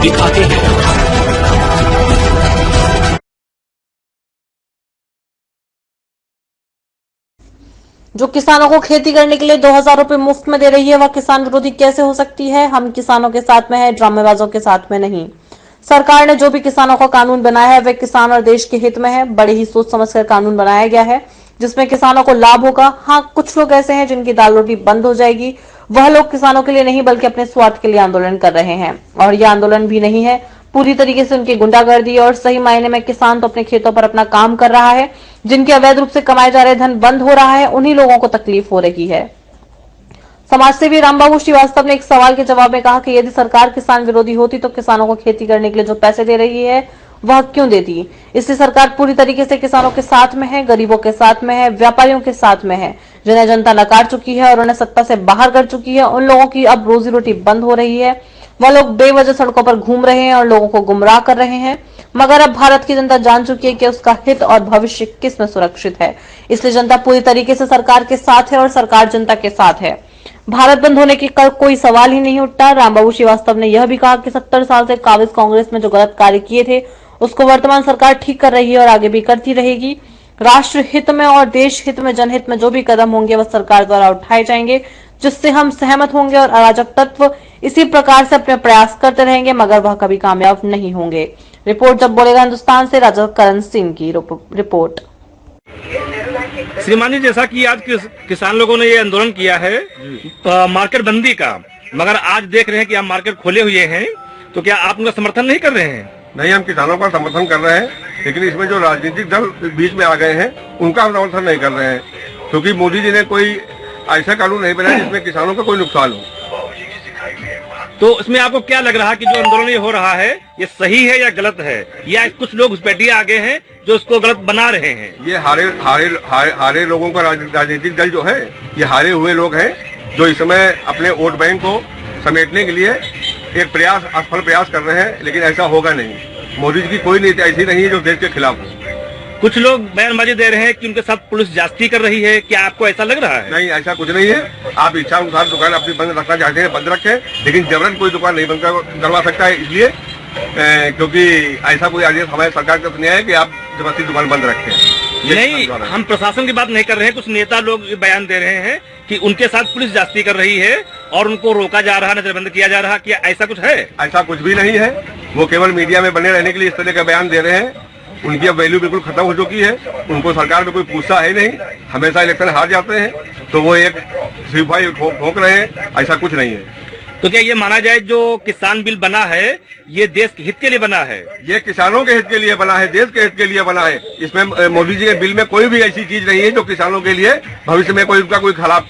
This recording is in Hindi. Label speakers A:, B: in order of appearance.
A: दिखाते हैं।
B: जो किसानों को खेती करने के लिए 2000 रुपए मुफ्त में दे रही है, वह किसान विरोधी कैसे हो सकती है। हम किसानों के साथ में है, ड्रामेबाजों के साथ में नहीं। सरकार ने जो भी किसानों का कानून बनाया है, वह किसान और देश के हित में है। बड़े ही सोच समझकर कानून बनाया गया है, जिसमें किसानों को लाभ होगा। हाँ, कुछ लोग ऐसे हैं जिनकी दाल रोटी बंद हो जाएगी। वह लोग किसानों के लिए नहीं बल्कि अपने स्वार्थ के लिए आंदोलन कर रहे हैं, और यह आंदोलन भी नहीं है, पूरी तरीके से उनकी गुंडागर्दी। और सही मायने में किसान तो अपने खेतों पर अपना काम कर रहा है। जिनके अवैध रूप से कमाए जा रहे धन बंद हो रहा है, उन्हीं लोगों को तकलीफ हो रही है। समाजसेवी रामबाबू श्रीवास्तव ने एक सवाल के जवाब में कहा कि यदि सरकार किसान विरोधी होती तो किसानों को खेती करने के लिए जो पैसे दे रही है वह क्यों देती। इसलिए सरकार पूरी तरीके से किसानों के साथ में है, गरीबों के साथ में है, व्यापारियों के साथ में है, जिन्हें जनता नकार चुकी है और उन्हें सत्ता से बाहर कर चुकी है। उन लोगों की अब रोजी रोटी बंद हो रही है। वह लोग बेवजह सड़कों पर घूम रहे हैं और लोगों को गुमराह कर रहे हैं। मगर अब भारत की जनता जान चुकी है कि उसका हित और भविष्य किस में सुरक्षित है। इसलिए जनता पूरी तरीके से सरकार के साथ है और सरकार जनता के साथ है। भारत बंद होने की कल कोई सवाल ही नहीं उठता। रामबाबू श्रीवास्तव ने यह भी कहा कि 70 साल से कांग्रेस कांग्रेस में जो गलत कार्य किए थे उसको वर्तमान सरकार ठीक कर रही है और आगे भी करती रहेगी। राष्ट्र हित में और देश हित में, जनहित में जो भी कदम होंगे वह सरकार द्वारा उठाए जाएंगे, जिससे हम सहमत होंगे। और अराजक तत्व इसी प्रकार से अपने प्रयास करते रहेंगे, मगर वह कभी कामयाब नहीं होंगे। रिपोर्ट जब बोलेगा हिंदुस्तान से राजा करण सिंह की रिपोर्ट।
C: श्रीमान जी, जैसा कि आज किसान लोगों ने ये आंदोलन किया है मार्केट बंदी का, मगर आज देख रहे हैं कि आप मार्केट खोले हुए हैं, तो क्या आप उनका समर्थन नहीं कर रहे हैं?
D: नहीं, हम किसानों का समर्थन कर रहे हैं, लेकिन इसमें जो राजनीतिक दल बीच में आ गए हैं उनका हम समर्थन नहीं कर रहे हैं, क्योंकि मोदी जी ने कोई ऐसा कानून नहीं बनाया जिसमें किसानों का कोई नुकसान हो।
C: तो इसमें आपको क्या लग रहा है कि जो आंदोलन ये हो रहा है ये सही है या गलत है, या कुछ लोग घुसपैठिए आगे हैं जो इसको गलत बना रहे हैं? ये
D: हारे लोगों का राजनीतिक दल जो है, ये हारे हुए लोग हैं जो इस समय अपने वोट बैंक को समेटने के लिए एक असफल प्रयास कर रहे हैं, लेकिन ऐसा होगा नहीं। मोदी जी की कोई नीति ऐसी नहीं है जो देश के खिलाफ हो।
C: कुछ लोग बयानबाजी दे रहे हैं कि उनके साथ पुलिस जास्ती कर रही है, क्या आपको ऐसा लग रहा है?
D: नहीं, ऐसा कुछ नहीं है। आप इच्छा अनुसार दुकान अपनी बंद रखना चाहते हैं बंद रखें, लेकिन जबरन कोई दुकान नहीं बंद करवा सकता है, इसलिए क्योंकि ऐसा कोई आदेश हमारे सरकार का नहीं है कि आप जबरदस्ती दुकान बंद रखें।
C: नहीं, हम प्रशासन की बात नहीं कर रहे हैं। कुछ नेता लोग बयान दे रहे हैं कि उनके साथ पुलिस जास्ती कर रही है और उनको रोका जा रहा, नजरबंद किया जा रहा। क्या ऐसा कुछ है?
D: ऐसा कुछ भी नहीं है। वो केवल मीडिया में बने रहने के लिए इस तरह का बयान दे रहे हैं। उनकी अब वैल्यू बिल्कुल खत्म हो चुकी है। उनको सरकार में कोई पूछता है नहीं, हमेशा इलेक्शन हार जाते हैं, तो वो एक सिपाही ठोक रहे हैं, ऐसा कुछ नहीं है।
C: तो क्या ये माना जाए जो किसान बिल बना है ये देश के हित के लिए बना है?
D: ये किसानों के हित के लिए बना है, देश के हित के लिए बना है। इसमें मोदी जी के बिल में कोई भी ऐसी चीज नहीं है जो किसानों के लिए भविष्य में कोई उनका कोई खराब